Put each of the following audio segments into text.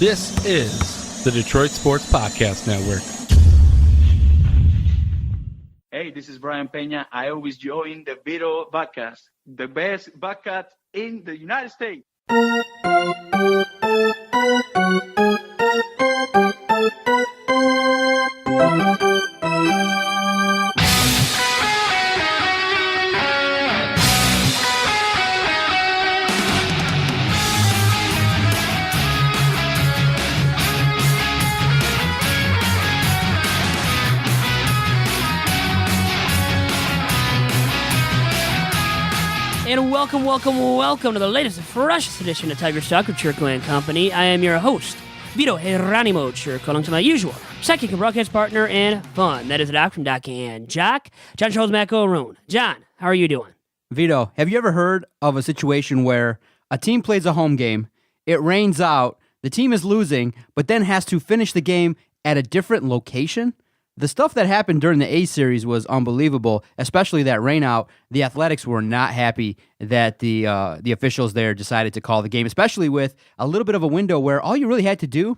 This is the Detroit Sports Podcast Network. Hey, this is Brian Peña. I always join the Vito podcast, the best podcast in the United States. And welcome to the latest and freshest edition of Tiger Stock with Chirco and Company. I am your host, Vito and Ronny Chirco, alongside my usual second broadcast partner and fun. That is the Doc from Doc and Jock, John Charles McElroon. John, how are you doing? Vito, have you ever heard of a situation where a team plays a home game, it rains out, the team is losing, but then has to finish the game at a different location? The stuff that happened during the A series was unbelievable, especially that rainout. The Athletics were not happy that the officials there decided to call the game, especially with a little bit of a window where all you really had to do,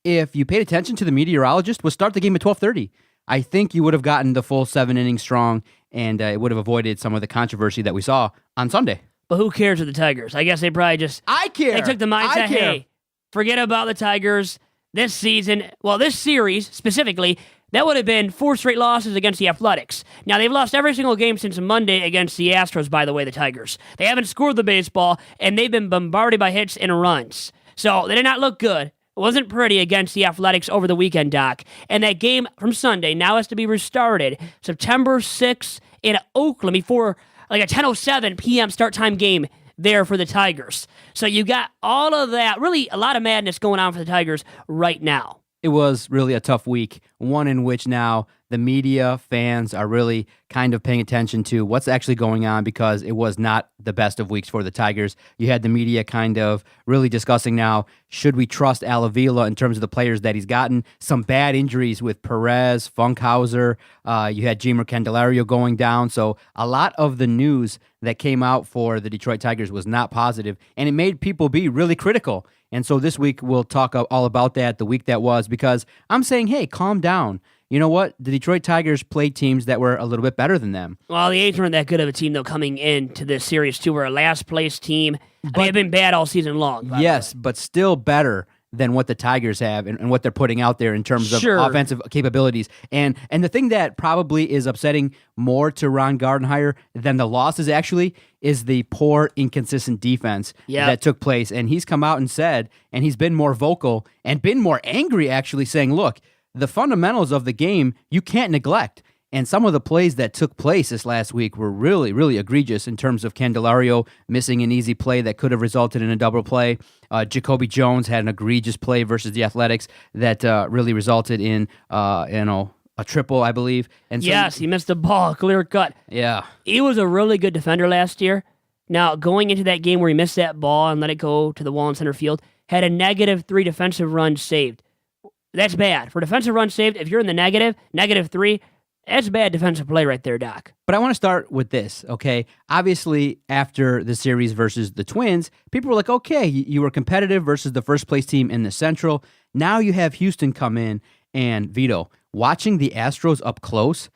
if you paid attention to the meteorologist, was start the game at 12:30. I think you would have gotten the full 7 innings strong, and it would have avoided some of the controversy that we saw on Sunday. But who cares with the Tigers? I guess they probably just... I care! They took the mindset, hey, forget about the Tigers this season. Well, this series, specifically... That would have been 4 straight losses against the Athletics. Now, they've lost every single game since Monday against the Astros, by the way, the Tigers. They haven't scored the baseball, and they've been bombarded by hits and runs. So, they did not look good. It wasn't pretty against the Athletics over the weekend, Doc. And that game from Sunday now has to be restarted September 6th in Oakland before like a 10:07 p.m. start time game there for the Tigers. So, you got all of that, really a lot of madness going on for the Tigers right now. It was really a tough week, one in which now the media, fans are really kind of paying attention to what's actually going on because it was not the best of weeks for the Tigers. You had the media kind of really discussing now, should we trust Al Avila in terms of the players that he's gotten? Some bad injuries with Perez, Funkhauser. You had Jeimer Candelario going down. So a lot of the news that came out for the Detroit Tigers was not positive, and it made people be really critical. And so this week we'll talk all about that, the week that was, because I'm saying, hey, calm down. You know what? The Detroit Tigers played teams that were a little bit better than them. Well, the A's weren't that good of a team, though, coming into this series, too. We're a last-place team. They've been bad all season long. Yes, but still better than what the Tigers have and what they're putting out there in terms of offensive capabilities. And the thing that probably is upsetting more to Ron Gardenhire than the losses actually is the poor, inconsistent defense that took place. And he's come out and said, and he's been more vocal and been more angry actually, saying, look, the fundamentals of the game you can't neglect. And some of the plays that took place this last week were really, really egregious in terms of Candelario missing an easy play that could have resulted in a double play. Jacoby Jones had an egregious play versus the Athletics that really resulted in, a triple, I believe. And so, yes, he missed the ball, clear cut. Yeah. He was a really good defender last year. Now, going into that game where he missed that ball and let it go to the wall in center field, had a -3 defensive run saved. That's bad. For defensive run saved, if you're in the -3, that's bad defensive play right there, Doc. But I want to start with this, okay? Obviously, after the series versus the Twins, people were like, okay, you were competitive versus the first-place team in the Central. Now you have Houston come in, and Vito, watching the Astros up close,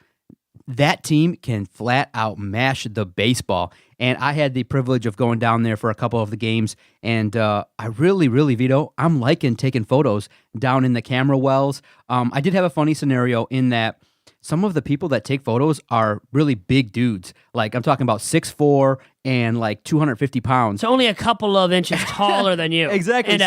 that team can flat out mash the baseball. And I had the privilege of going down there for a couple of the games, and I really, Vito, I'm liking taking photos down in the camera wells. I did have a funny scenario in that some of the people that take photos are really big dudes. Like, I'm talking about 6'4" and like 250 pounds. So only a couple of inches taller than you. Exactly.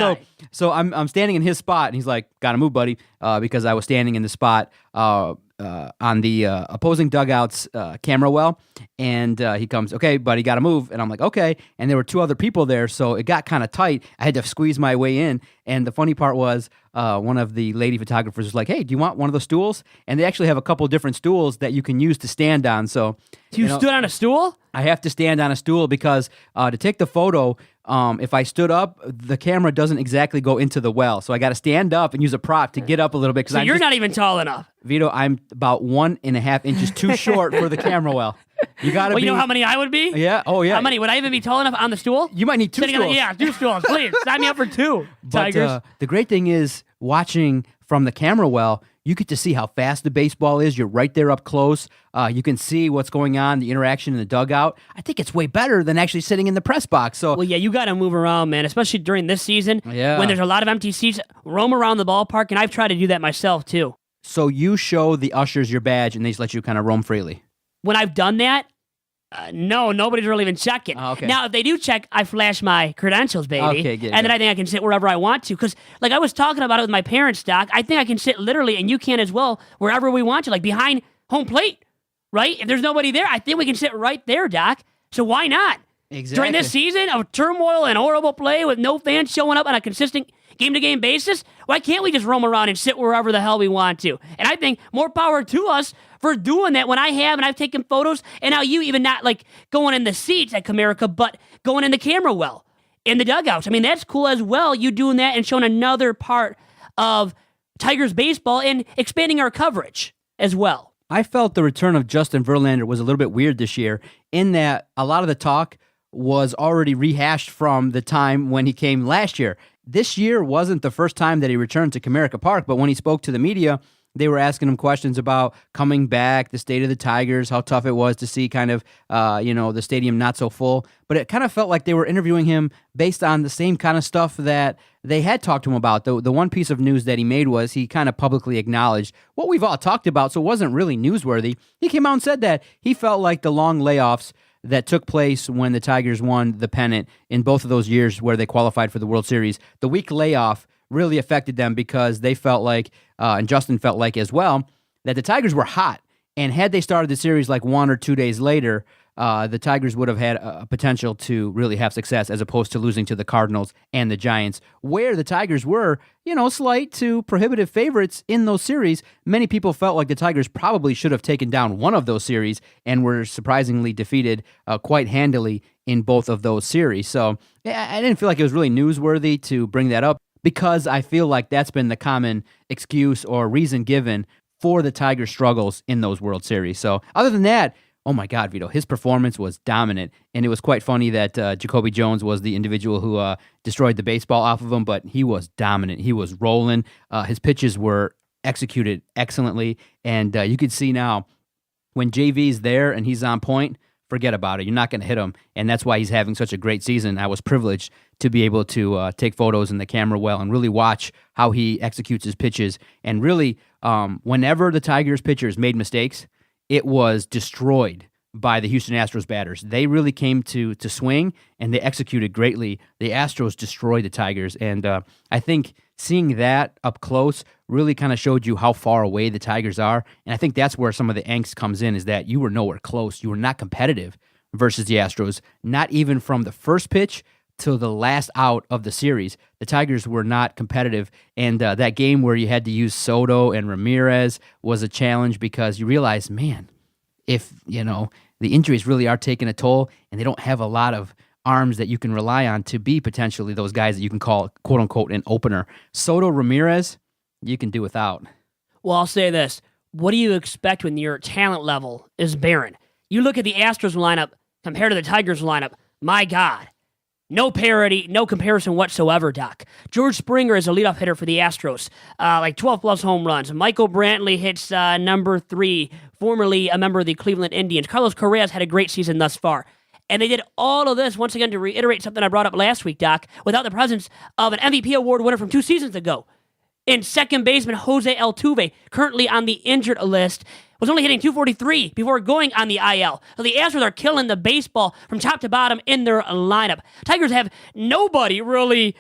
So I'm standing in his spot, and he's like, gotta move, buddy, because I was standing in the spot on the opposing dugout's camera well, and he comes, okay, buddy, gotta move, and I'm like, okay, and there were 2 other people there, so it got kind of tight. I had to squeeze my way in, and the funny part was one of the lady photographers was like, hey, do you want one of the stools? And they actually have a couple different stools that you can use to stand on, so... You stood on a stool? I have to stand on a stool because to take the photo, if I stood up, the camera doesn't exactly go into the well. So I got to stand up and use a prop to get up a little bit. So you're not even tall enough. Vito, I'm about 1.5 inches too short for the camera well. You got to Well, you know how many I would be? Yeah. Oh, yeah. How many? Would I even be tall enough on the stool? You might need 2 stools. Yeah, 2 stools. Please, sign me up for 2, Tigers. But the great thing is, watching from the camera well, you get to see how fast the baseball is. You're right there up close. You can see what's going on, the interaction in the dugout. I think it's way better than actually sitting in the press box. So, well, yeah, you got to move around, man, especially during this season when there's a lot of empty seats. Roam around the ballpark, and I've tried to do that myself, too. So you show the ushers your badge, and they just let you kind of roam freely? When I've done that, no, nobody's really even checking. Okay. Now, if they do check, I flash my credentials, baby. Okay, good, and then I think I can sit wherever I want to. Because, like I was talking about it with my parents, Doc, I think I can sit literally, and you can as well, wherever we want to, like behind home plate, right? If there's nobody there, I think we can sit right there, Doc. So why not? Exactly. During this season of turmoil and horrible play with no fans showing up on a consistent game-to-game basis, why can't we just roam around and sit wherever the hell we want to? And I think more power to us for doing that when I have, and I've taken photos, and now you even not like going in the seats at Comerica, but going in the camera well, in the dugouts. I mean, that's cool as well, you doing that and showing another part of Tigers baseball and expanding our coverage as well. I felt the return of Justin Verlander was a little bit weird this year in that a lot of the talk was already rehashed from the time when he came last year. This year wasn't the first time that he returned to Comerica Park, but when he spoke to the media, they were asking him questions about coming back, the state of the Tigers, how tough it was to see kind of, the stadium not so full. But it kind of felt like they were interviewing him based on the same kind of stuff that they had talked to him about. The one piece of news that he made was he kind of publicly acknowledged what we've all talked about, so it wasn't really newsworthy. He came out and said that he felt like the long layoffs that took place when the Tigers won the pennant in both of those years where they qualified for the World Series, the week layoff really affected them because they felt like, and Justin felt like as well, that the Tigers were hot. And had they started the series like 1 or 2 days later, the Tigers would have had a potential to really have success as opposed to losing to the Cardinals and the Giants, where the Tigers were, slight to prohibitive favorites in those series. Many people felt like the Tigers probably should have taken down one of those series and were surprisingly defeated quite handily in both of those series. So I didn't feel like it was really newsworthy to bring that up because I feel like that's been the common excuse or reason given for the Tigers' struggles in those World Series. So other than that, oh my God, Vito, his performance was dominant, and it was quite funny that Jacoby Jones was the individual who destroyed the baseball off of him, but he was dominant. He was rolling. His pitches were executed excellently, and you could see now when JV's there and he's on point, forget about it. You're not going to hit him, and that's why he's having such a great season. I was privileged to be able to take photos in the camera well and really watch how he executes his pitches, and really, whenever the Tigers pitchers made mistakes, it was destroyed by the Houston Astros batters. They really came to swing, and they executed greatly. The Astros destroyed the Tigers, and I think seeing that up close really kind of showed you how far away the Tigers are, and I think that's where some of the angst comes in, is that you were nowhere close. You were not competitive versus the Astros, not even from the first pitch till the last out of the series. The Tigers were not competitive, and that game where you had to use Soto and Ramirez was a challenge because you realize, man, if, the injuries really are taking a toll and they don't have a lot of arms that you can rely on to be potentially those guys that you can call, quote-unquote, an opener. Soto, Ramirez, you can do without. Well, I'll say this. What do you expect when your talent level is barren? You look at the Astros lineup compared to the Tigers lineup, my God. No parity, no comparison whatsoever, Doc. George Springer is a leadoff hitter for the Astros, 12-plus home runs. Michael Brantley hits number 3, formerly a member of the Cleveland Indians. Carlos Correa's had a great season thus far. And they did all of this, once again, to reiterate something I brought up last week, Doc, without the presence of an MVP award winner from 2 seasons ago. In second baseman Jose Altuve, currently on the injured list, was only hitting .243 before going on the IL. So the Astros are killing the baseball from top to bottom in their lineup. Tigers have nobody really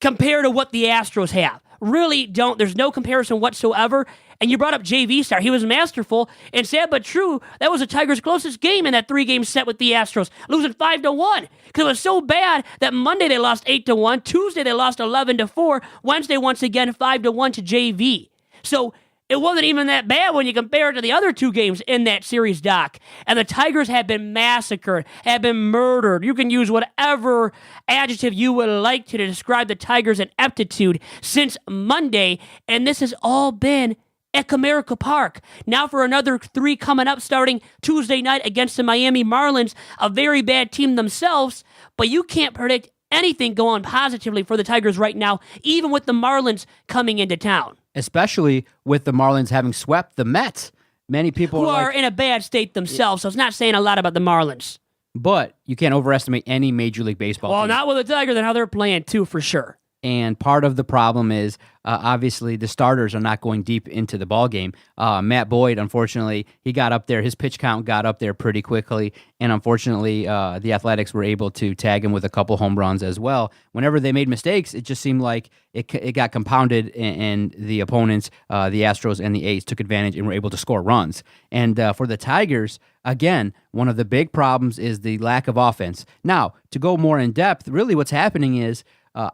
compared to what the Astros have. Really don't. There's no comparison whatsoever. And you brought up JV Star. He was masterful, and sad but true, that was the Tigers' closest game in that 3-game set with the Astros, losing 5-1. Because it was so bad that Monday they lost 8-1, Tuesday they lost 11-4, Wednesday once again 5-1 to JV. So it wasn't even that bad when you compare it to the other 2 games in that series, Doc. And the Tigers have been massacred, have been murdered. You can use whatever adjective you would like to describe the Tigers' ineptitude since Monday, and this has all been at Comerica Park. Now for another 3 coming up starting Tuesday night against the Miami Marlins, a very bad team themselves, but you can't predict anything going positively for the Tigers right now, even with the Marlins coming into town. Especially with the Marlins having swept the Mets. Many people who are in a bad state themselves, so it's not saying a lot about the Marlins. But you can't overestimate any Major League Baseball team. Not with the Tigers and how they're playing, too, for sure. And part of the problem is, obviously, the starters are not going deep into the ballgame. Matt Boyd, unfortunately, he got up there. His pitch count got up there pretty quickly. And unfortunately, the Athletics were able to tag him with a couple home runs as well. Whenever they made mistakes, it just seemed like it got compounded, and the opponents, the Astros and the A's, took advantage and were able to score runs. And for the Tigers, again, one of the big problems is the lack of offense. Now, to go more in depth, really what's happening is,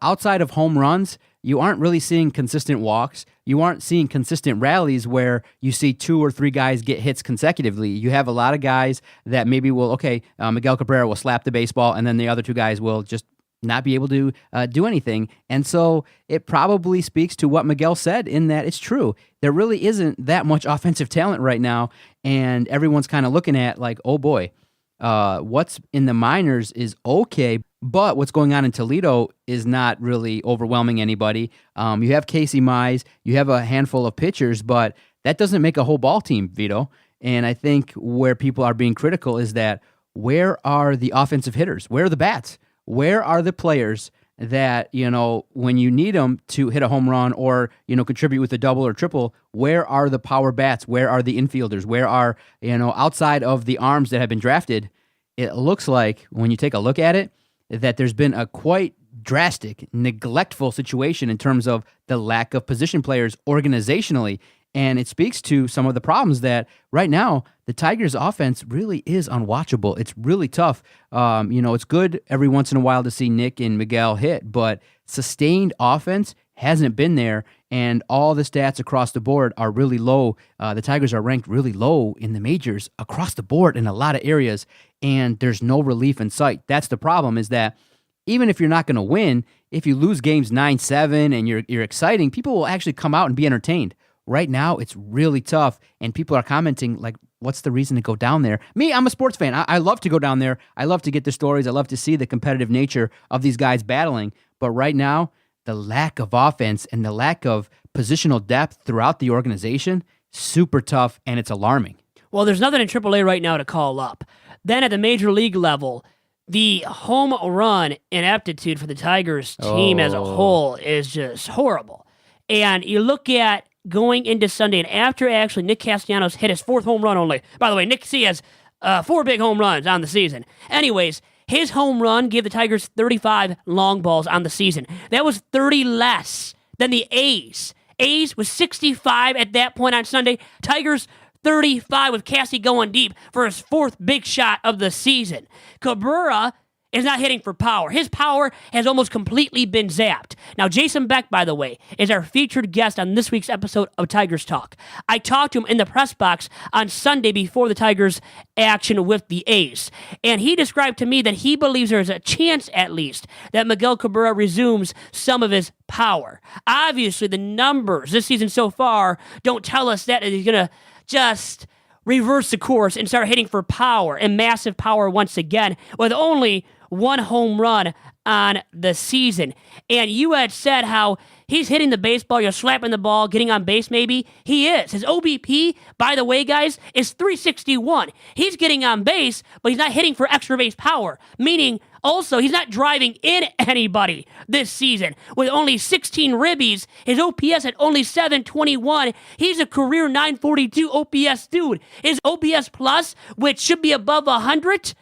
outside of home runs, you aren't really seeing consistent walks. You aren't seeing consistent rallies where you see 2 or 3 guys get hits consecutively. You have a lot of guys that maybe will, Miguel Cabrera will slap the baseball, and then the other 2 guys will just not be able to do anything. And so it probably speaks to what Miguel said in that it's true. There really isn't that much offensive talent right now, and everyone's kind of looking at like, oh boy, what's in the minors is okay, but what's going on in Toledo is not really overwhelming anybody. You have Casey Mize, you have a handful of pitchers, but that doesn't make a whole ball team, Vito. And I think where people are being critical is that where are the offensive hitters? Where are the bats? Where are the players that, when you need them to hit a home run or, contribute with a double or triple, where are the power bats? Where are the infielders? Where are, outside of the arms that have been drafted? It looks like, when you take a look at it, that there's been a quite drastic, neglectful situation in terms of the lack of position players organizationally. And it speaks to some of the problems that right now the Tigers' offense really is unwatchable. It's really tough. It's good every once in a while to see Nick and Miguel hit, but sustained offense hasn't been there, and all the stats across the board are really low. The Tigers are ranked really low in the majors across the board in a lot of areas, and there's no relief in sight. That's the problem, is that even if you're not going to win, if you lose games 9-7 and you're exciting, people will actually come out and be entertained. Right now, it's really tough, and people are commenting, like, what's the reason to go down there? Me, I'm a sports fan. I love to go down there. I love to get the stories. I love to see the competitive nature of these guys battling. But right now, the lack of offense and the lack of positional depth throughout the organization, super tough, and it's alarming. Well, there's nothing in Triple-A right now to call up. Then at the major league level, the home run ineptitude for the Tigers team as a whole is just horrible. And you look at going into Sunday, and after actually Nick Castellanos hit his 4th home run only. By the way, Nick C has 4 big home runs on the season. Anyways, his home run gave the Tigers 35 long balls on the season. That was 30 less than the A's. A's was 65 at that point on Sunday. Tigers 35 with Cassie going deep for his 4th big shot of the season. Cabrera is not hitting for power. His power has almost completely been zapped. Now, Jason Beck, by the way, is our featured guest on this week's episode of Tigers Talk. I talked to him in the press box on Sunday before the Tigers' action with the A's, and he described to me that he believes there is a chance, at least, that Miguel Cabrera resumes some of his power. Obviously, the numbers this season so far don't tell us that he's going to just reverse the course and start hitting for power and massive power once again with only 1 home run on the season. And you had said how he's hitting the baseball, you're slapping the ball, getting on base maybe. He is. His OBP, by the way, guys, is 361. He's getting on base, but he's not hitting for extra base power, meaning also he's not driving in anybody this season. With only 16 ribbies, his OPS at only 721. He's a career 942 OPS dude. His OPS plus, which should be above 100,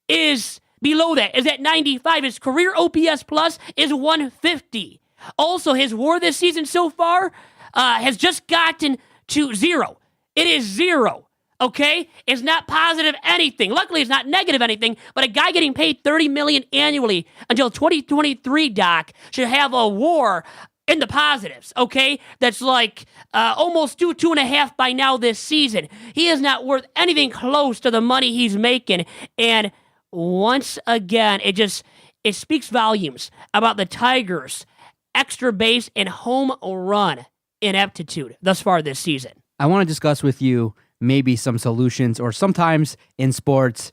is below that, is at 95. His career OPS plus is 150. Also, his WAR this season so far has just gotten to 0. It is 0. Okay? It's not positive anything. Luckily, it's not negative anything, but a guy getting paid $30 million annually until 2023, Doc, should have a WAR in the positives, okay? That's like almost 2.5 by now this season. He is not worth anything close to the money he's making, and once again, it speaks volumes about the Tigers' extra base and home run ineptitude thus far this season. I want to discuss with you maybe some solutions, or sometimes in sports,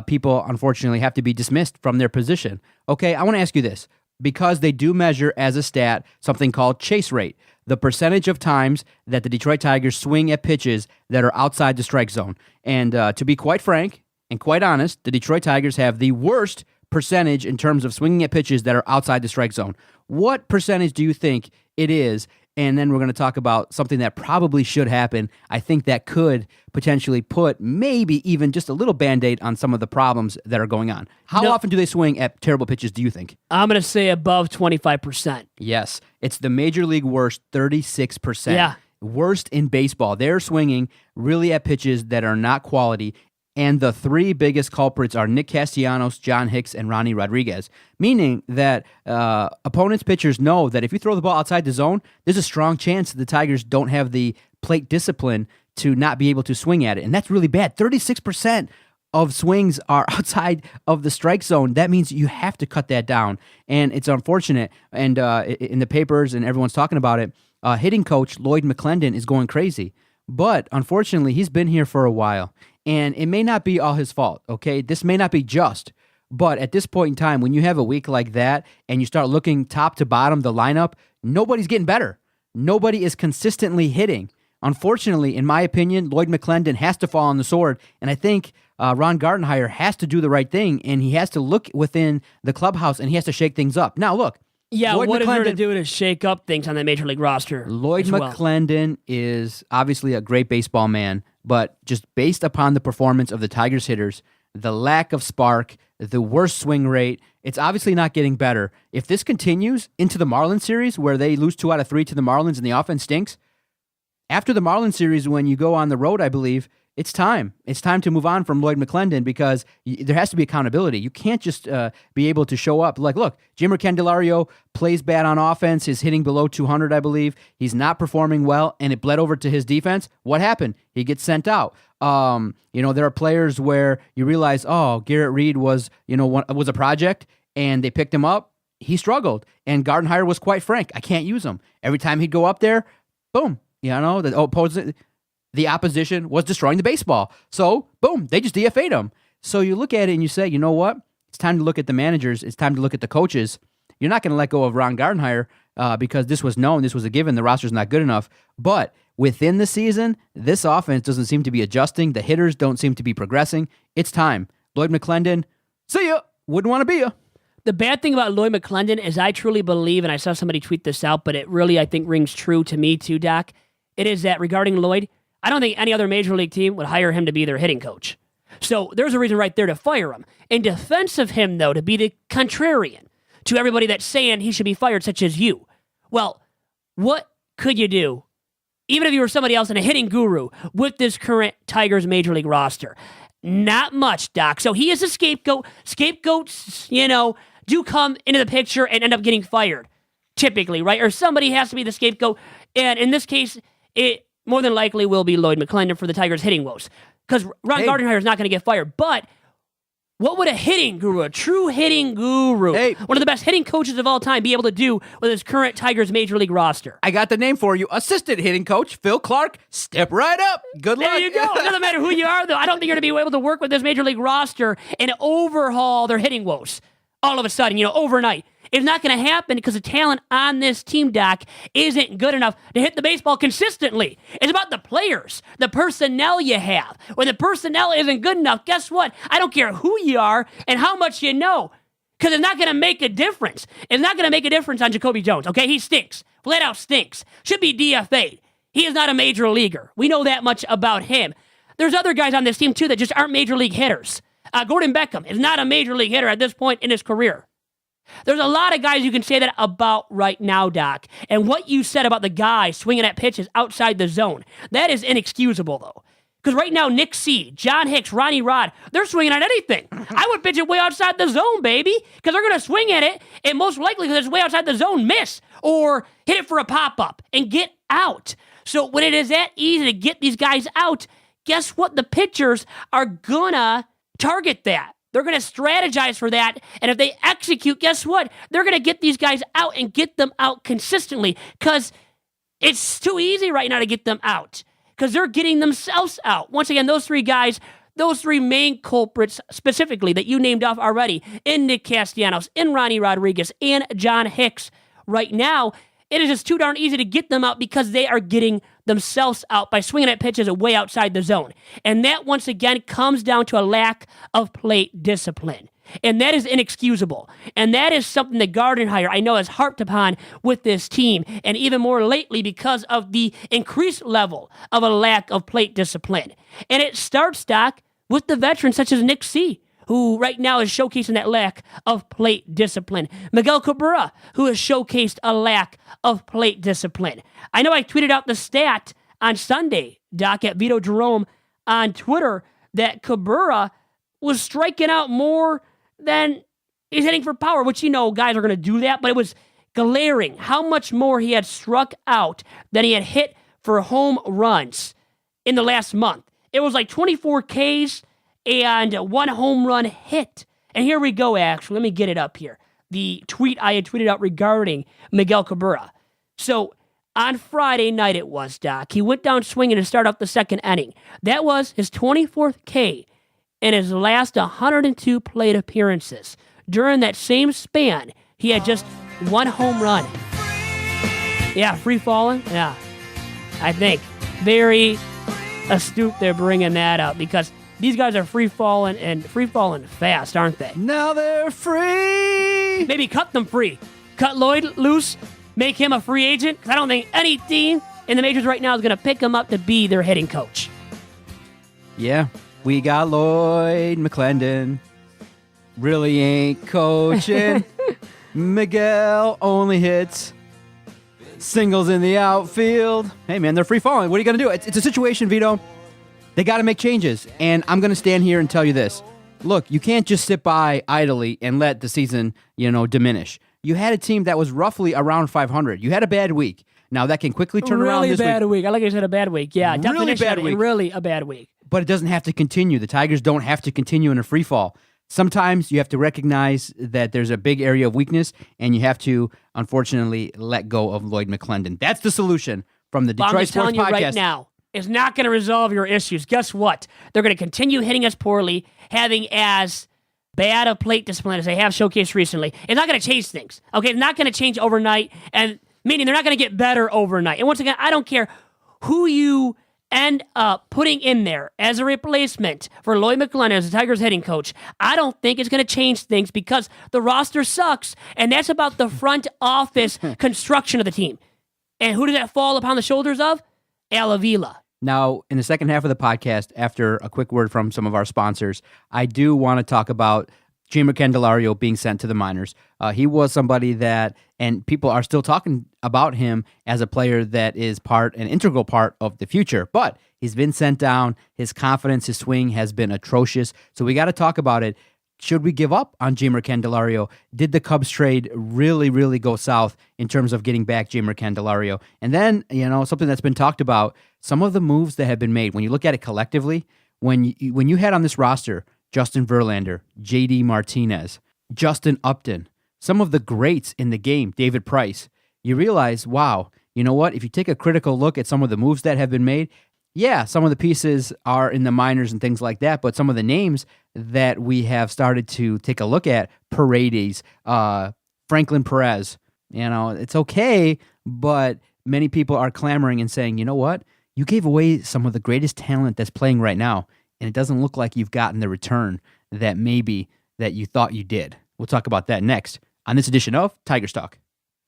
people unfortunately have to be dismissed from their position. Okay, I want to ask you this. Because they do measure as a stat something called chase rate, the percentage of times that the Detroit Tigers swing at pitches that are outside the strike zone. And to be quite frank and quite honest, the Detroit Tigers have the worst percentage in terms of swinging at pitches that are outside the strike zone. What percentage do you think it is? And then we're going to talk about something that probably should happen. I think that could potentially put maybe even just a little Band-Aid on some of the problems that are going on. How often do they swing at terrible pitches, do you think? I'm going to say above 25%. Yes. It's the major league worst, 36%. Yeah. Worst in baseball. They're swinging really at pitches that are not quality. And the three biggest culprits are Nick Castellanos, John Hicks, and Ronny Rodriguez, meaning that opponents' pitchers know that if you throw the ball outside the zone, there's a strong chance that the Tigers don't have the plate discipline to not be able to swing at it. And that's really bad. 36% of swings are outside of the strike zone. That means you have to cut that down. And it's unfortunate. And in the papers, and everyone's talking about it, hitting coach Lloyd McClendon is going crazy. But unfortunately, he's been here for a while. And it may not be all his fault, okay? This may not be just. But at this point in time, when you have a week like that and you start looking top to bottom, the lineup, nobody's getting better. Nobody is consistently hitting. Unfortunately, in my opinion, Lloyd McClendon has to fall on the sword. And I think Ron Gardenhire has to do the right thing. And he has to look within the clubhouse and he has to shake things up. Now, look. Yeah, what is there to do to shake up things on the Major League roster? Lloyd McClendon is obviously a great baseball man, but just based upon the performance of the Tigers hitters, the lack of spark, the worst swing rate, it's obviously not getting better. If this continues into the Marlins series, where they lose 2 out of 3 to the Marlins and the offense stinks, after the Marlins series, when you go on the road, I believe, it's time. It's time to move on from Lloyd McClendon because there has to be accountability. You can't just be able to show up. Like, look, Jeimer Candelario plays bad on offense. He's hitting below 200, I believe. He's not performing well, and it bled over to his defense. What happened? He gets sent out. There are players where you realize, Garrett Reed was a project, and they picked him up. He struggled, and Gardenhire was quite frank. I can't use him. Every time he'd go up there, boom, the opposition was destroying the baseball. So, boom, they just DFA'd him. So you look at it and you say, you know what? It's time to look at the managers. It's time to look at the coaches. You're not going to let go of Ron Gardenhire because this was known. This was a given. The roster's not good enough. But within the season, this offense doesn't seem to be adjusting. The hitters don't seem to be progressing. It's time. Lloyd McClendon, see ya. Wouldn't want to be ya. The bad thing about Lloyd McClendon is I truly believe, and I saw somebody tweet this out, but it really, I think, rings true to me too, Doc. It is that regarding Lloyd, I don't think any other major league team would hire him to be their hitting coach. So there's a reason right there to fire him. In defense of him, though, to be the contrarian to everybody that's saying he should be fired, such as you. Well, what could you do, even if you were somebody else and a hitting guru, with this current Tigers major league roster? Not much, Doc. So he is a scapegoat. Scapegoats, do come into the picture and end up getting fired, typically, right? Or somebody has to be the scapegoat. And in this case, it more than likely will be Lloyd McClendon for the Tigers' hitting woes. Because Ron Gardenhire is not going to get fired. But what would a hitting guru, a true hitting guru, one of the best hitting coaches of all time, be able to do with his current Tigers major league roster? I got the name for you. Assistant hitting coach, Phil Clark. Step right up. Good luck. There you go. It doesn't matter who you are, though. I don't think you're going to be able to work with this major league roster and overhaul their hitting woes all of a sudden, overnight. It's not going to happen because the talent on this team, Doc, isn't good enough to hit the baseball consistently. It's about the players, the personnel you have. When the personnel isn't good enough, guess what? I don't care who you are and how much you know, because it's not going to make a difference. It's not going to make a difference on Jacoby Jones, okay? He stinks. Flat out stinks. Should be DFA'd. He is not a major leaguer. We know that much about him. There's other guys on this team, too, that just aren't major league hitters. Gordon Beckham is not a major league hitter at this point in his career. There's a lot of guys you can say that about right now, Doc. And what you said about the guy swinging at pitches outside the zone, that is inexcusable, though. Because right now, Nick C., John Hicks, Ronnie Rod, they're swinging at anything. I would pitch it way outside the zone, baby, because they're going to swing at it, and most likely, because it's way outside the zone, miss, or hit it for a pop-up and get out. So when it is that easy to get these guys out, guess what? The pitchers are going to target that. They're going to strategize for that, and if they execute, guess what? They're going to get these guys out and get them out consistently because it's too easy right now to get them out because they're getting themselves out. Once again, those three guys, those three main culprits specifically that you named off already, in Nick Castellanos, in Ronny Rodriguez, and John Hicks, right now, it is just too darn easy to get them out because they are getting themselves out by swinging at pitches way outside the zone. And that, once again, comes down to a lack of plate discipline. And that is inexcusable. And that is something that Gardenhire, I know, has harped upon with this team, and even more lately because of the increased level of a lack of plate discipline. And it starts, Doc, with the veterans such as Nick C., who right now is showcasing that lack of plate discipline. Miguel Cabrera, who has showcased a lack of plate discipline. I know I tweeted out the stat on Sunday, Doc, at Vito Jerome on Twitter, that Cabrera was striking out more than he's hitting for power, which, you know, guys are going to do that, but it was glaring how much more he had struck out than he had hit for home runs in the last month. It was like 24 Ks and 1 home run hit. And here we go, actually. Let me get it up here. The tweet I had tweeted out regarding Miguel Cabrera. So on Friday night it was, Doc. He went down swinging to start off the second inning. That was his 24th K in his last 102 plate appearances. During that same span, he had just 1 home run. Yeah, free falling? Yeah, I think. Very astute they're bringing that up because these guys are free falling fast, aren't they? Now they're free. Maybe cut them free. Cut Lloyd loose, make him a free agent, because I don't think any team in the majors right now is going to pick him up to be their hitting coach. Yeah, we got Lloyd McClendon. Really ain't coaching. Miguel only hits singles in the outfield. Hey, man, they're free falling. What are you going to do? It's a situation, Vito. They got to make changes. And I'm going to stand here and tell you this. Look, you can't just sit by idly and let the season, diminish. You had a team that was roughly around 500. You had a bad week. Now, that can quickly turn around this week. Really bad week. I like you said, a bad week. Yeah, really bad week. Really a bad week. But it doesn't have to continue. The Tigers don't have to continue in a free fall. Sometimes you have to recognize that there's a big area of weakness, and you have to, unfortunately, let go of Lloyd McClendon. That's the solution from the Detroit Sports Podcast. I'm telling you right now, it's not going to resolve your issues. Guess what? They're going to continue hitting us poorly, having as bad a plate discipline as they have showcased recently. It's not going to change things. Okay, it's not going to change overnight, and meaning they're not going to get better overnight. And once again, I don't care who you end up putting in there as a replacement for Lloyd McClendon as the Tigers hitting coach. I don't think it's going to change things because the roster sucks, and that's about the front office construction of the team. And who does that fall upon the shoulders of? Al Avila. Now, in the second half of the podcast, after a quick word from some of our sponsors, I do want to talk about Jeimer Candelario being sent to the minors. He was somebody that, and people are still talking about him as a player that is an integral part of the future, but he's been sent down. His confidence, his swing has been atrocious. So we got to talk about it. Should we give up on Jeimer Candelario? Did the Cubs trade really, really go south in terms of getting back Jeimer Candelario? And then, something that's been talked about, some of the moves that have been made, when you look at it collectively, when you had on this roster Justin Verlander, J.D. Martinez, Justin Upton, some of the greats in the game, David Price, you realize, wow, you know what? If you take a critical look at some of the moves that have been made, yeah, some of the pieces are in the minors and things like that, but some of the names that we have started to take a look at, Paredes, Franklin Perez, it's okay, but many people are clamoring and saying, you know what? You gave away some of the greatest talent that's playing right now, and it doesn't look like you've gotten the return that you thought you did. We'll talk about that next on this edition of Tigers Talk.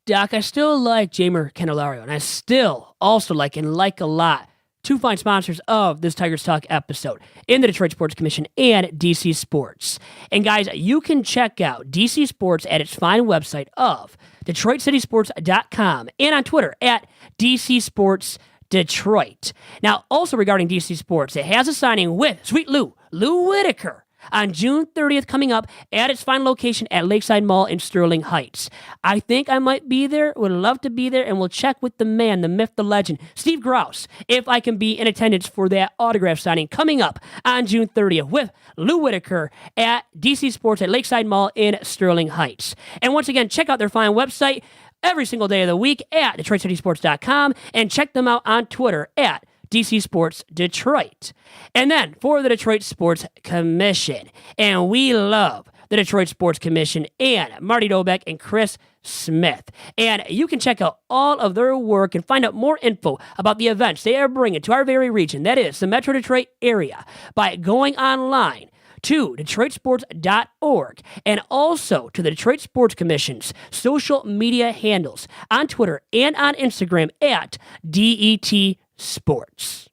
Doc, I still like Jeimer Candelario, and I still also like a lot two fine sponsors of this Tigers Talk episode in the Detroit Sports Commission and DC Sports. And guys, you can check out DC Sports at its fine website of DetroitCitySports.com and on Twitter at DC Sports Detroit. Now, also regarding DC Sports, it has a signing with Sweet Lou Whitaker on June 30th coming up at its final location at Lakeside Mall in Sterling Heights. I think I might be there, would love to be there, and we'll check with the man, the myth, the legend, Steve Grouse, if I can be in attendance for that autograph signing coming up on June 30th with Lou Whitaker at DC Sports at Lakeside Mall in Sterling Heights. And once again, check out their fine website every single day of the week at DetroitCitySports.com and check them out on Twitter at DC Sports Detroit. And then for the Detroit Sports Commission, and we love the Detroit Sports Commission and Marty Dobeck and Chris Smith. And you can check out all of their work and find out more info about the events they are bringing to our very region, that is the Metro Detroit area, by going online to DetroitSports.org and also to the Detroit Sports Commission's social media handles on Twitter and on Instagram at DET Sports.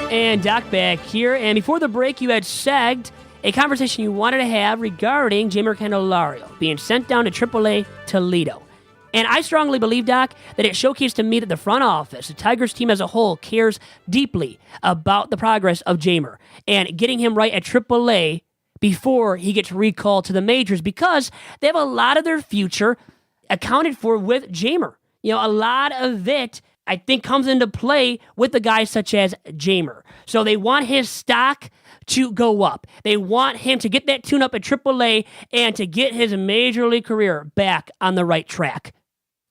And Doc back here. And before the break, you had sagged a conversation you wanted to have regarding Jeimer Candelario being sent down to Triple-A Toledo. And I strongly believe, Doc, that it showcased to me that the front office, the Tigers team as a whole, cares deeply about the progress of Jeimer and getting him right at Triple-A before he gets recalled to the majors, because they have a lot of their future accounted for with Jeimer. You know, a lot of it, I think, comes into play with the guys such as Jeimer. So they want his stock to go up. They want him to get that tune-up at AAA and to get his major league career back on the right track.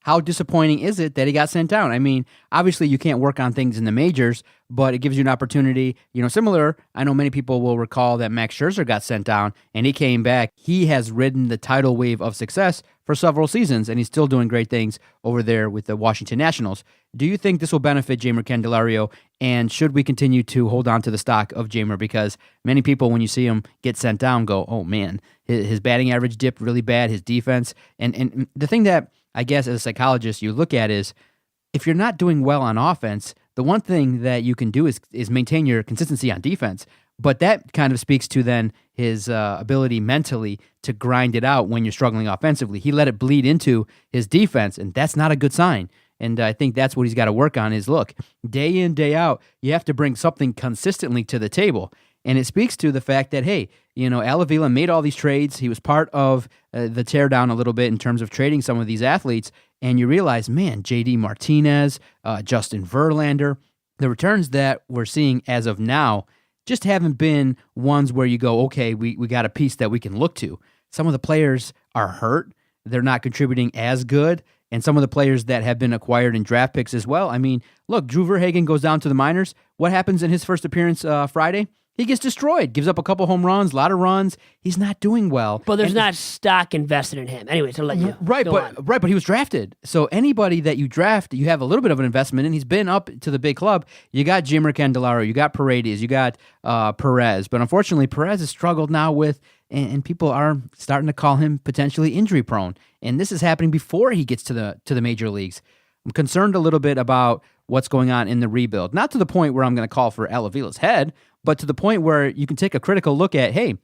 How disappointing is it that he got sent down? I mean, obviously you can't work on things in the majors, but it gives you an opportunity, similar. I know many people will recall that Max Scherzer got sent down and he came back. He has ridden the tidal wave of success for several seasons, and he's still doing great things over there with the Washington Nationals. Do you think this will benefit Jeimer Candelario, and should we continue to hold on to the stock of Jeimer? Because many people, when you see him get sent down, go, oh man, his batting average dipped really bad, his defense. And the thing that I guess as a psychologist you look at is, if you're not doing well on offense, the one thing that you can do is maintain your consistency on defense. But that kind of speaks to then his ability mentally to grind it out when you're struggling offensively. He let it bleed into his defense, and that's not a good sign. And I think that's what he's got to work on is, look, day in, day out, you have to bring something consistently to the table. And it speaks to the fact that, hey, Al Avila made all these trades. He was part of the teardown a little bit in terms of trading some of these athletes. And you realize, man, J.D. Martinez, Justin Verlander, the returns that we're seeing as of now just haven't been ones where you go, okay, we got a piece that we can look to. Some of the players are hurt. They're not contributing as good. And some of the players that have been acquired in draft picks as well. I mean, look, Drew Verhagen goes down to the minors. What happens in his first appearance Friday? He gets destroyed, gives up a couple home runs, a lot of runs. He's not doing well. But there's not stock invested in him. Anyways, I'll let you but he was drafted. So anybody that you draft, you have a little bit of an investment in. He's been up to the big club. You got Jeimer Candelario, you got Paredes, you got Perez. But unfortunately, Perez has struggled now with, and people are starting to call him potentially injury prone. And this is happening before he gets to the major leagues. I'm concerned a little bit about what's going on in the rebuild. Not to the point where I'm going to call for Al Avila's head, but to the point where you can take a critical look at, hey,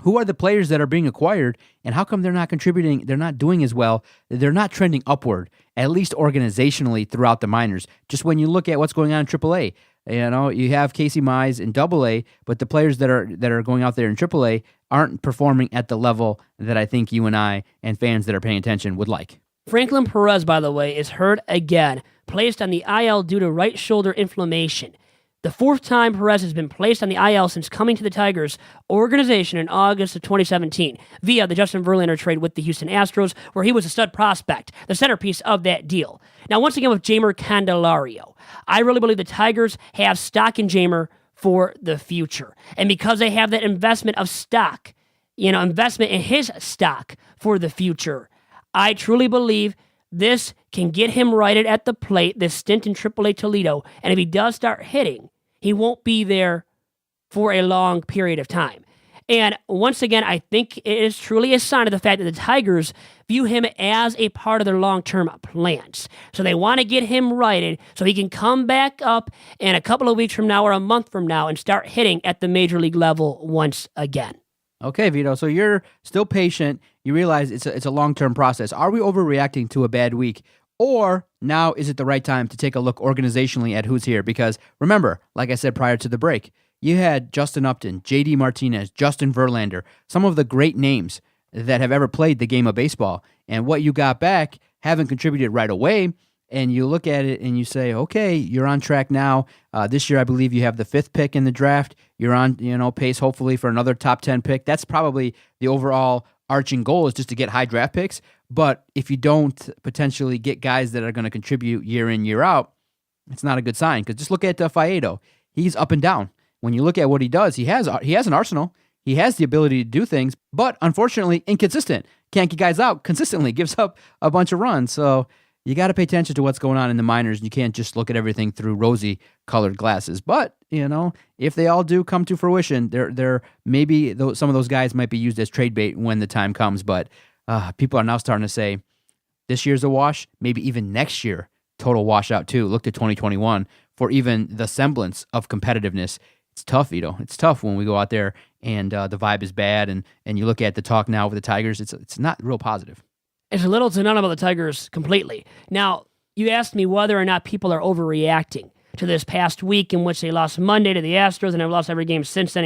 who are the players that are being acquired, and how come they're not contributing, they're not doing as well, they're not trending upward, at least organizationally throughout the minors. Just when you look at what's going on in AAA, you have Casey Mize in AA, but the players that are going out there in AAA aren't performing at the level that I think you and I and fans that are paying attention would like. Franklin Perez, by the way, is hurt again, placed on the IL due to right shoulder inflammation. The fourth time Perez has been placed on the IL since coming to the Tigers organization in August of 2017 via the Justin Verlander trade with the Houston Astros, where he was a stud prospect, the centerpiece of that deal. Now, once again with Jeimer Candelario, I really believe the Tigers have stock in Jeimer for the future. And because they have that investment of stock, investment in his stock for the future, I truly believe this can get him righted at the plate, this stint in Triple-A Toledo, and if he does start hitting, he won't be there for a long period of time. And once again, I think it is truly a sign of the fact that the Tigers view him as a part of their long-term plans. So they want to get him righted so he can come back up in a couple of weeks from now or a month from now and start hitting at the major league level once again. Okay, Vito, so you're still patient. You realize it's a long-term process. Are we overreacting to a bad week? Or now is it the right time to take a look organizationally at who's here? Because remember, like I said prior to the break, you had Justin Upton, J.D. Martinez, Justin Verlander, some of the great names that have ever played the game of baseball. And what you got back haven't contributed right away. And you look at it and you say, okay, you're on track now. This year, I believe you have the 5th pick in the draft. You're on, pace hopefully for another top 10 pick. That's probably the overall arching goal, is just to get high draft picks. But if you don't potentially get guys that are going to contribute year in, year out, it's not a good sign. Because just look at Faedo. He's up and down. When you look at what he does, he has an arsenal. He has the ability to do things, but unfortunately inconsistent. Can't get guys out consistently. Gives up a bunch of runs. So you got to pay attention to what's going on in the minors. You can't just look at everything through rosy-colored glasses. But if they all do come to fruition, there maybe some of those guys might be used as trade bait when the time comes. But people are now starting to say this year's a wash. Maybe even next year, total washout too. Look to 2021 for even the semblance of competitiveness. It's tough, Vito. It's tough when we go out there and the vibe is bad, and you look at the talk now with the Tigers. It's not real positive. It's little to none about the Tigers completely. Now, you asked me whether or not people are overreacting to this past week in which they lost Monday to the Astros and have lost every game since then,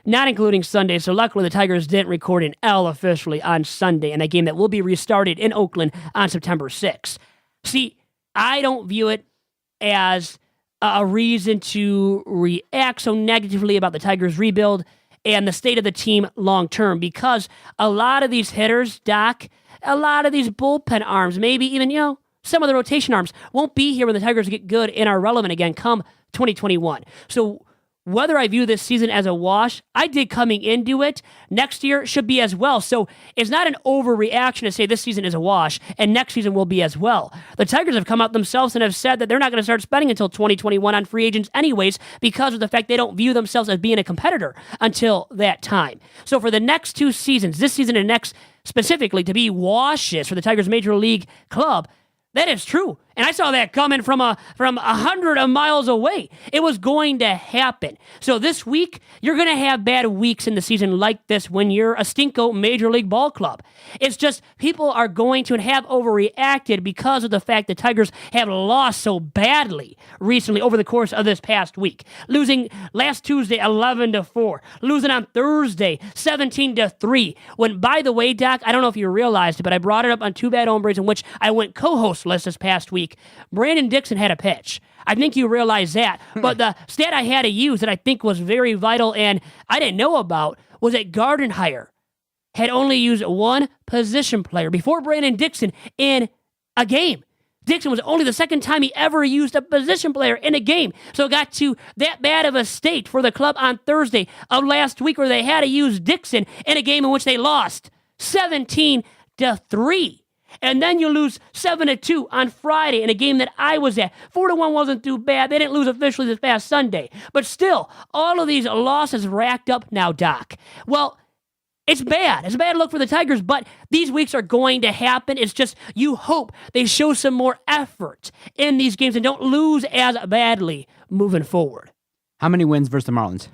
not including Sunday. So luckily the Tigers didn't record an L officially on Sunday in a game that will be restarted in Oakland on September 6th. See, I don't view it as a reason to react so negatively about the Tigers' rebuild and the state of the team long term, because a lot of these hitters, Doc, a lot of these bullpen arms, maybe even, some of the rotation arms won't be here when the Tigers get good and are relevant again come 2021. So whether I view this season as a wash, I did coming into it. Next year should be as well. So it's not an overreaction to say this season is a wash and next season will be as well. The Tigers have come out themselves and have said that they're not going to start spending until 2021 on free agents anyways, because of the fact they don't view themselves as being a competitor until that time. So for the next 2 seasons, this season and next specifically, to be washes for the Tigers Major League club, that is true. And I saw that coming from 100 miles away. It was going to happen. So this week, you're going to have bad weeks in the season like this when you're a stinko Major League ball club. It's just people are going to and have overreacted because of the fact the Tigers have lost so badly recently over the course of this past week. Losing last Tuesday 11-4. Losing on Thursday 17-3. When, by the way, Doc, I don't know if you realized it, but I brought it up on Two Bad Hombres, in which I went co-host list this past week. Brandon Dixon had a pitch. I think you realize that. But the stat I had to use that I think was very vital and I didn't know about was that Gardenhire had only used one position player before Brandon Dixon in a game. Dixon was only the second time he ever used a position player in a game. So it got to that bad of a state for the club on Thursday of last week where they had to use Dixon in a game in which they lost 17-3. And then you lose 7-2 on Friday in a game that I was at. 4-1 wasn't too bad. They didn't lose officially this past Sunday. But still, all of these losses racked up now, Doc. Well, it's bad. It's a bad look for the Tigers, but these weeks are going to happen. It's just you hope they show some more effort in these games and don't lose as badly moving forward. How many wins versus the Marlins?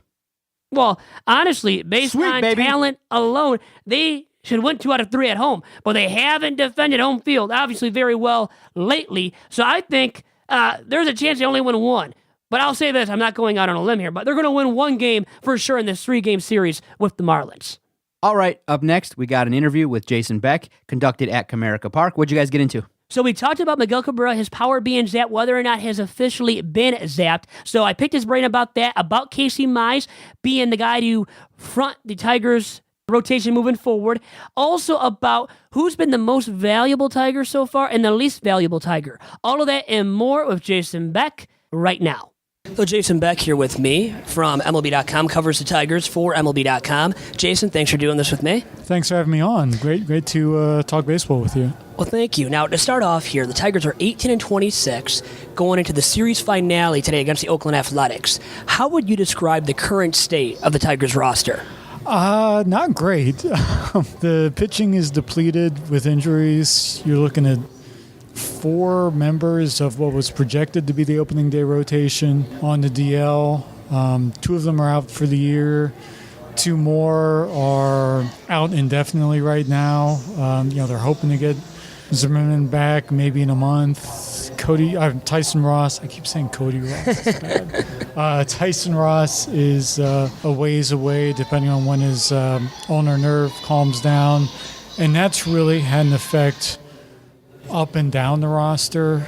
Well, honestly, based on talent alone, they should win 2 out of 3 at home, but they haven't defended home field, obviously, very well lately. So I think there's a chance they only win 1. But I'll say this, I'm not going out on a limb here, but they're going to win 1 game for sure in this 3-game series with the Marlins. All right, up next, we got an interview with Jason Beck, conducted at Comerica Park. What'd you guys get into? So we talked about Miguel Cabrera, his power being zapped, whether or not has officially been zapped. So I picked his brain about that, about Casey Mize being the guy to front the Tigers' rotation moving forward. Also about who's been the most valuable Tiger so far and the least valuable Tiger. All of that and more with Jason Beck right now. So Jason Beck here with me from MLB.com, covers the Tigers for MLB.com. Jason, thanks for doing this with me. Thanks for having me on. Great to talk baseball with you. Well, thank you. Now, to start off here, the Tigers are 18-26 going into the series finale today against the Oakland Athletics. How would you describe the current state of the Tigers roster? Not great. The pitching is depleted with injuries. You're looking at 4 members of what was projected to be the opening day rotation on the DL. 2 of them are out for the year. 2 more are out indefinitely right now. They're hoping to get Zimmerman back maybe in a month. Tyson Ross. I keep saying Cody Ross. That's bad. Tyson Ross is a ways away, depending on when his ulnar nerve calms down. And that's really had an effect up and down the roster.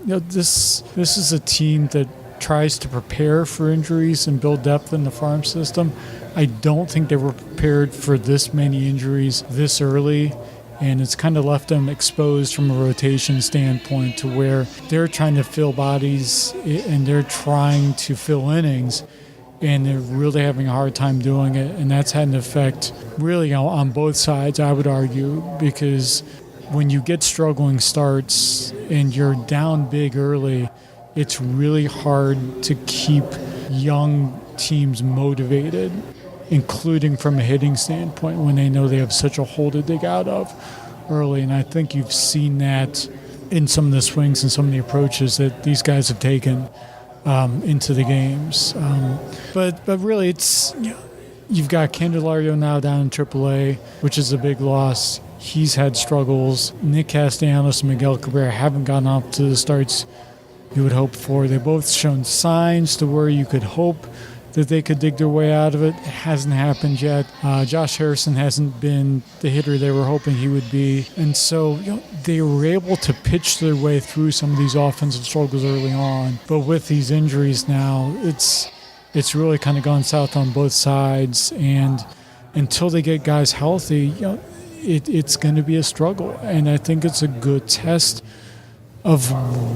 This is a team that tries to prepare for injuries and build depth in the farm system. I don't think they were prepared for this many injuries this early. And it's kind of left them exposed from a rotation standpoint to where they're trying to fill bodies and they're trying to fill innings, and they're really having a hard time doing it. And that's had an effect really on both sides, I would argue, because when you get struggling starts and you're down big early, it's really hard to keep young teams motivated, including from a hitting standpoint, when they know they have such a hole to dig out of early. And I think you've seen that in some of the swings and some of the approaches that these guys have taken into the games. But really, it's you've got Candelario now down in Triple-A, which is a big loss. He's had struggles. Nick Castellanos and Miguel Cabrera haven't gotten up to the starts you would hope for. They've both shown signs to where you could hope that they could dig their way out of it. It hasn't happened yet. Josh Harrison hasn't been the hitter they were hoping he would be. And so they were able to pitch their way through some of these offensive struggles early on. But with these injuries now, it's really kind of gone south on both sides. And until they get guys healthy, it's going to be a struggle. And I think it's a good test of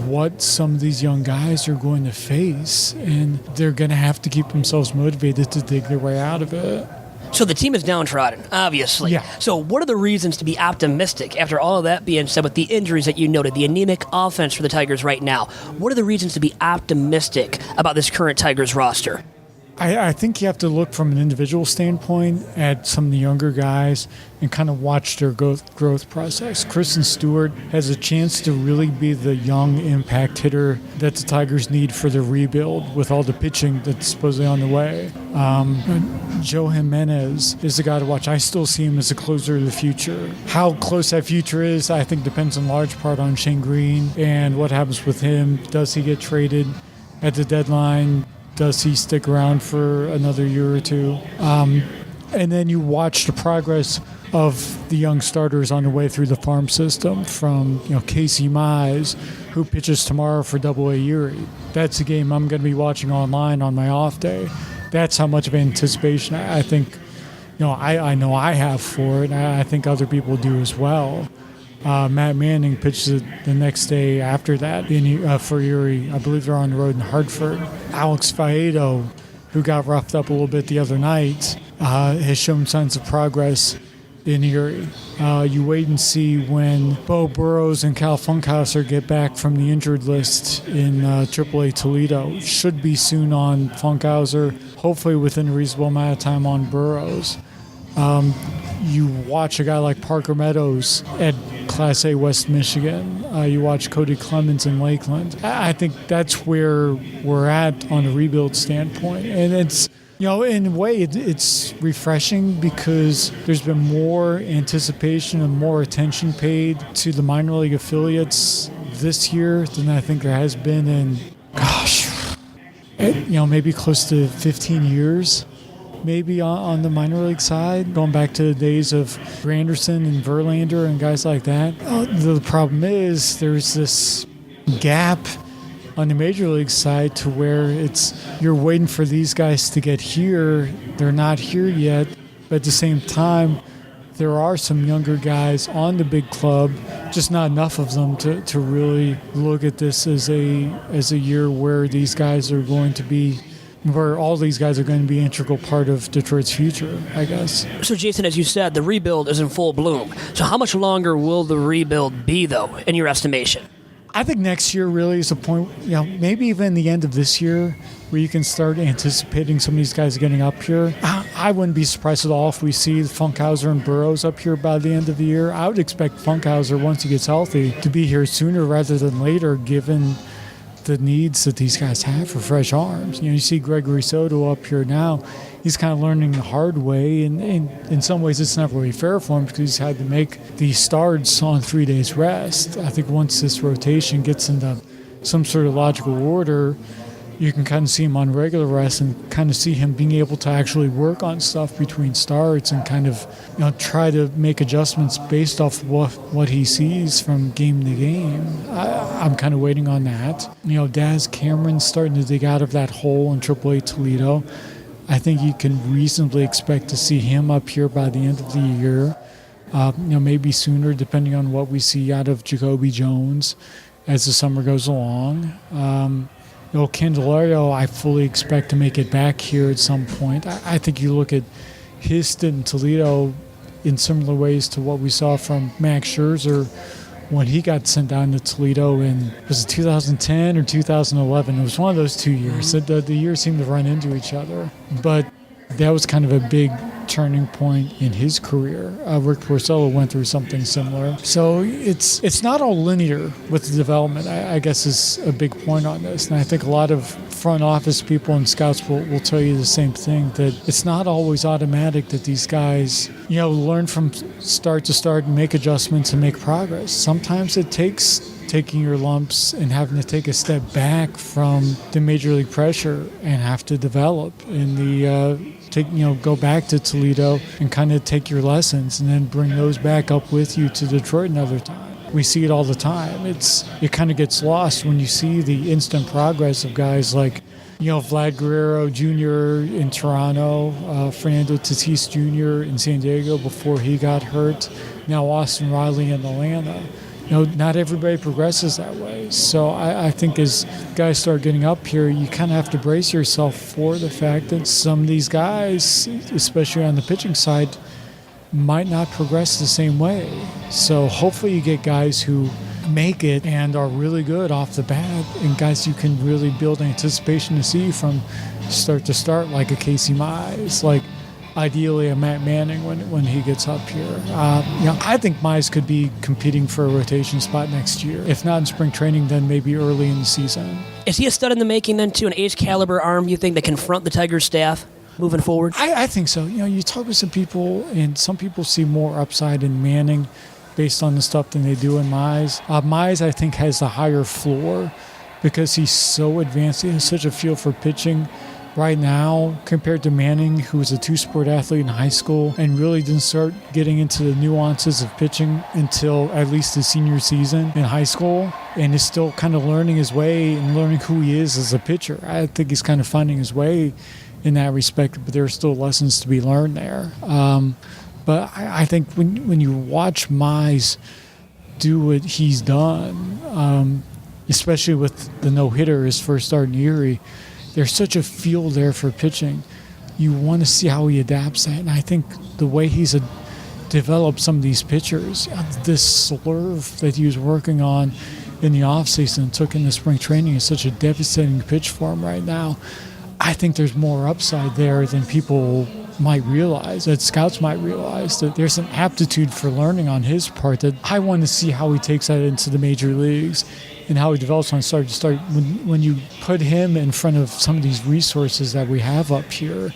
what some of these young guys are going to face, and they're going to have to keep themselves motivated to dig their way out of it. So the team is downtrodden, obviously. Yeah. So what are the reasons to be optimistic after all of that being said with the injuries that you noted, the anemic offense for the Tigers right now? What are the reasons to be optimistic about this current Tigers roster? I think you have to look from an individual standpoint at some of the younger guys and kind of watch their growth process. Kristen Stewart has a chance to really be the young impact hitter that the Tigers need for the rebuild with all the pitching that's supposedly on the way. Joe Jimenez is the guy to watch. I still see him as a closer of the future. How close that future is, I think, depends in large part on Shane Greene and what happens with him. Does he get traded at the deadline? Does he stick around for another year or two? And then you watch the progress of the young starters on the way through the farm system from Casey Mize, who pitches tomorrow for Double-A Erie. That's a game I'm going to be watching online on my off day. That's how much of anticipation I think I know I have for it, and I think other people do as well. Matt Manning pitches the next day after that for Erie. I believe they're on the road in Hartford. Alex Faedo, who got roughed up a little bit the other night, has shown signs of progress in Erie. You wait and see when Bo Burrows and Cal Funkhauser get back from the injured list in Triple-A Toledo. Should be soon on Funkhauser, hopefully within a reasonable amount of time on Burrows. You watch a guy like Parker Meadows at Class A West Michigan. You watch Cody Clemens in Lakeland. I think that's where we're at on a rebuild standpoint. And it's, in a way, it's refreshing because there's been more anticipation and more attention paid to the minor league affiliates this year than I think there has been in, maybe close to 15 years. Maybe on the minor league side, going back to the days of Granderson and Verlander and guys like that. The problem is there's this gap on the major league side to where you're waiting for these guys to get here. They're not here yet, but at the same time, there are some younger guys on the big club, just not enough of them to really look at this as a year where these guys are going to be. Where all these guys are going to be an integral part of Detroit's future, I guess. So, Jason, as you said, the rebuild is in full bloom. So how much longer will the rebuild be, though, in your estimation? I think next year really is a point, maybe even the end of this year, where you can start anticipating some of these guys getting up here. I wouldn't be surprised at all if we see Funkhauser and Burrows up here by the end of the year. I would expect Funkhauser, once he gets healthy, to be here sooner rather than later, given the needs that these guys have for fresh arms. You see Gregory Soto up here now. He's kind of learning the hard way, and in some ways it's not really fair for him because he's had to make these starts on 3 days rest. I think once this rotation gets into some sort of logical order, you can kind of see him on regular rest and kind of see him being able to actually work on stuff between starts and kind of, try to make adjustments based off what he sees from game to game. I'm kind of waiting on that. Daz Cameron's starting to dig out of that hole in Triple-A Toledo. I think you can reasonably expect to see him up here by the end of the year. Maybe sooner, depending on what we see out of Jacoby Jones as the summer goes along. Candelario, I fully expect to make it back here at some point. I think you look at his stint in Toledo in similar ways to what we saw from Max Scherzer when he got sent down to Toledo in, was it 2010 or 2011? It was one of those 2 years. The years seemed to run into each other. But that was kind of a big turning point in his career. Rick Porcello went through something similar. So it's not all linear with the development, I guess is a big point on this. And I think a lot of front office people and scouts will tell you the same thing, that it's not always automatic that these guys, learn from start to start and make adjustments and make progress. Sometimes it takes taking your lumps and having to take a step back from the major league pressure and have to develop in the go back to Toledo and kind of take your lessons and then bring those back up with you to Detroit another time. We see it all the time. It kind of gets lost when you see the instant progress of guys like, Vlad Guerrero Jr. in Toronto, Fernando Tatis Jr. in San Diego before he got hurt, now Austin Riley in Atlanta. Not everybody progresses that way. So I think as guys start getting up here, you kind of have to brace yourself for the fact that some of these guys, especially on the pitching side, might not progress the same way. So hopefully you get guys who make it and are really good off the bat, and guys you can really build anticipation to see from start to start, like a Casey Mize, like ideally a Matt Manning when he gets up here. I think Mize could be competing for a rotation spot next year. If not in spring training, then maybe early in the season. Is he a stud in the making then, too? An ace caliber arm, you think, that confront the Tigers staff moving forward? I think so. You talk with some people, and some people see more upside in Manning based on the stuff than they do in Mize. Mize, I think, has the higher floor because he's so advanced. He has such a feel for pitching right now compared to Manning, who was a two-sport athlete in high school and really didn't start getting into the nuances of pitching until at least his senior season in high school, and is still kind of learning his way and learning who he is as a pitcher. I think he's kind of finding his way in that respect, but there are still lessons to be learned there. But I think when you watch Mize do what he's done, especially with the no-hitter, his first start in Erie, there's such a feel there for pitching. You want to see how he adapts that. And I think the way he's developed some of these pitchers, this slurve that he was working on in the offseason and took in the spring training is such a devastating pitch for him right now. I think there's more upside there than people might realize, that scouts might realize, that there's an aptitude for learning on his part that I want to see how he takes that into the major leagues and how he develops on start to start. When you put him in front of some of these resources that we have up here,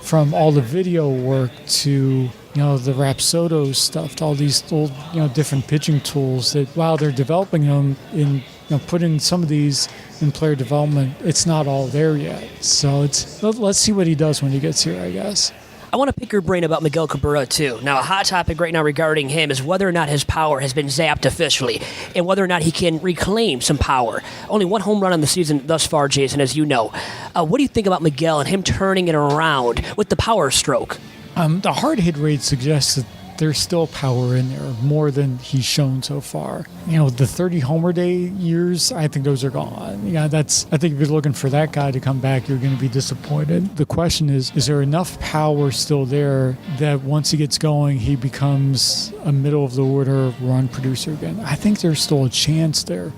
from all the video work to the Rapsodo stuff, to all these old different pitching tools, that while they're developing them in putting some of these in player development, it's not all there yet. So let's see what he does when he gets here, I guess. I want to pick your brain about Miguel Cabrera, too. Now, a hot topic right now regarding him is whether or not his power has been zapped officially and whether or not he can reclaim some power. Only one home run on the season thus far, Jason, as you know. What do you think about Miguel and him turning it around with the power stroke? The hard hit rate suggests that there's still power in there, more than he's shown so far. The 30 homer day years, I think those are gone. I think if you're looking for that guy to come back, you're going to be disappointed. The question is there enough power still there that once he gets going, he becomes a middle of the order run producer again? I think there's still a chance there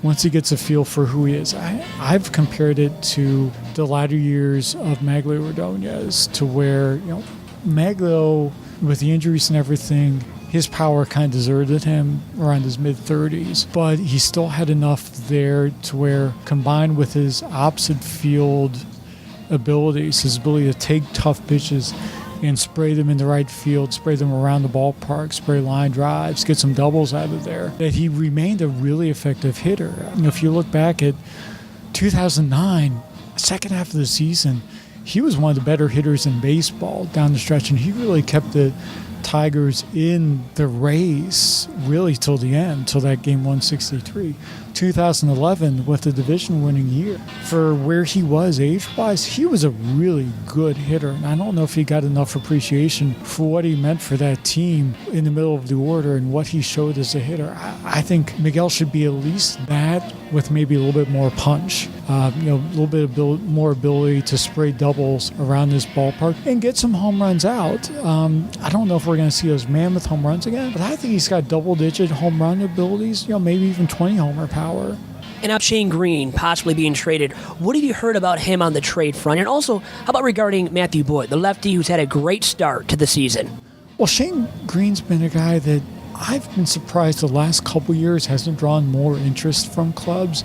once he gets a feel for who he is. I've compared it to the latter years of Maglio Ordonez, to where, Maglio, with the injuries and everything, his power kind of deserted him around his mid-30s. But he still had enough there to where, combined with his opposite field abilities, his ability to take tough pitches and spray them in the right field, spray them around the ballpark, spray line drives, get some doubles out of there, that he remained a really effective hitter. If you look back at 2009, second half of the season, he was one of the better hitters in baseball down the stretch, and he really kept the Tigers in the race really till the end, till that game 163. 2011, with the division-winning year. For where he was age-wise, he was a really good hitter, and I don't know if he got enough appreciation for what he meant for that team in the middle of the order and what he showed as a hitter. I think Miguel should be at least that, with maybe a little bit more punch, a little bit more ability to spray doubles around this ballpark and get some home runs out. I don't know if we're going to see those mammoth home runs again, but I think he's got double-digit home run abilities, maybe even 20 homer power. And now Shane Greene possibly being traded. What have you heard about him on the trade front? And also, how about regarding Matthew Boyd, the lefty who's had a great start to the season? Well, Shane Greene's been a guy that I've been surprised the last couple years hasn't drawn more interest from clubs,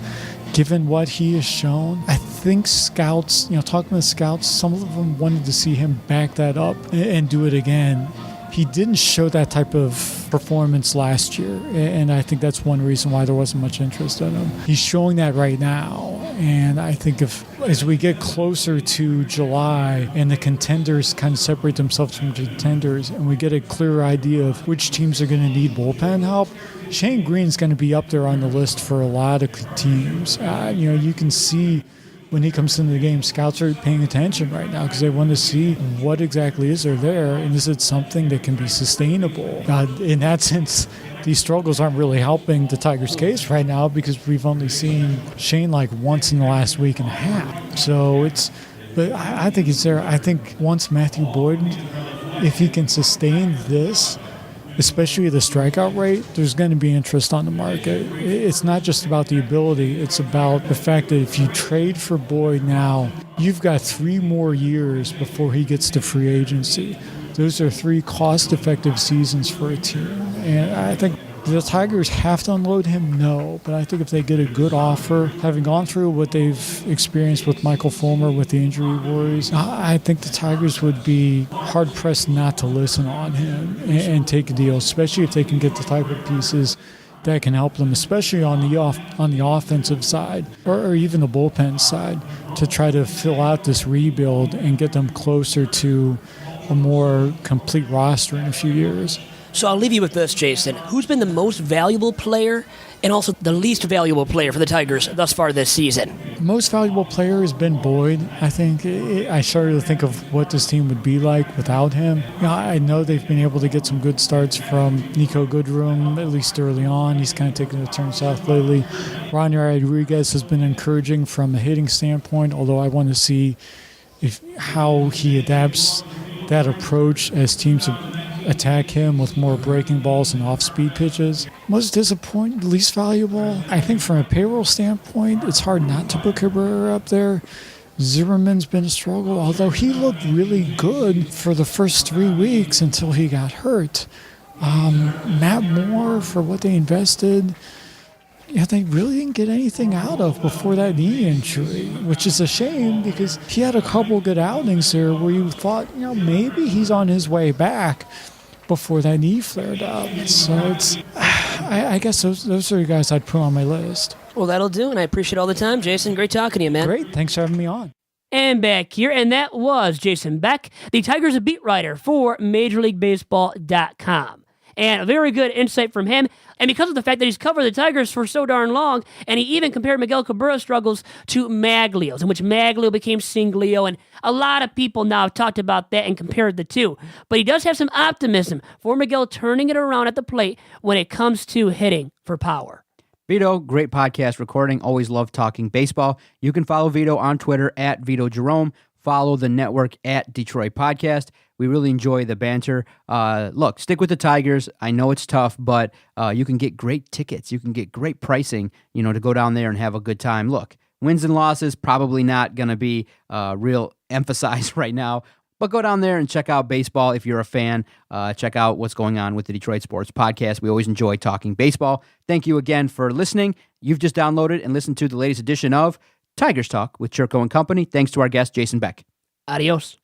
given what he has shown. I think scouts, talking with scouts, some of them wanted to see him back that up and do it again. He didn't show that type of performance last year, and I think that's one reason why there wasn't much interest in him. He's showing that right now, and I think as we get closer to July and the contenders kind of separate themselves from contenders and we get a clearer idea of which teams are going to need bullpen help, Shane Greene's going to be up there on the list for a lot of teams. You can see when he comes into the game, scouts are paying attention right now because they want to see what exactly is there and is it something that can be sustainable. In that sense, these struggles aren't really helping the Tigers' case right now because we've only seen Shane like once in the last week and a half. But I think it's there. I think once Matthew Boyd, if he can sustain this, especially the strikeout rate, there's going to be interest on the market. It's not just about the ability. It's about the fact that if you trade for Boyd now, you've got 3 more years before he gets to free agency. Those are 3 cost-effective seasons for a team. And I think the Tigers have to unload him? No. But I think if they get a good offer, having gone through what they've experienced with Michael Fulmer with the injury worries, I think the Tigers would be hard-pressed not to listen on him and take a deal, especially if they can get the type of pieces that can help them, especially on the offensive side or even the bullpen side, to try to fill out this rebuild and get them closer to a more complete roster in a few years. So I'll leave you with this, Jason. Who's been the most valuable player and also the least valuable player for the Tigers thus far this season? Most valuable player has been Boyd. I think I started to think of what this team would be like without him. I know they've been able to get some good starts from Nico Goodrum, at least early on. He's kind of taken a turn south lately. Ronny Rodriguez has been encouraging from a hitting standpoint, although I want to see how he adapts that approach as teams attack him with more breaking balls and off-speed pitches. Most disappointing, least valuable. I think from a payroll standpoint, it's hard not to put Cabrera up there. Zimmerman's been a struggle, although he looked really good for the first 3 weeks until he got hurt. Matt Moore, for what they invested, they really didn't get anything out of before that knee injury, which is a shame because he had a couple good outings there where you thought, maybe he's on his way back before that knee flared up. So I guess those are the guys I'd put on my list. Well, that'll do, and I appreciate all the time, Jason. Great talking to you, man. Great. Thanks for having me on. And back here, and that was Jason Beck, the Tigers beat writer for MajorLeagueBaseball.com. And a very good insight from him. And because of the fact that he's covered the Tigers for so darn long, and he even compared Miguel Cabrera's struggles to Maglio's, in which Maglio became Singlio, and a lot of people now have talked about that and compared the two. But he does have some optimism for Miguel turning it around at the plate when it comes to hitting for power. Vito, great podcast recording. Always love talking baseball. You can follow Vito on Twitter at Vito Jerome. Follow the network at Detroit Podcast. We really enjoy the banter. Look, stick with the Tigers. I know it's tough, but you can get great tickets. You can get great pricing, to go down there and have a good time. Look, wins and losses probably not going to be real emphasized right now, but go down there and check out baseball if you're a fan. Check out what's going on with the Detroit Sports Podcast. We always enjoy talking baseball. Thank you again for listening. You've just downloaded and listened to the latest edition of Tigers Talk with Chirco and Company. Thanks to our guest, Jason Beck. Adios.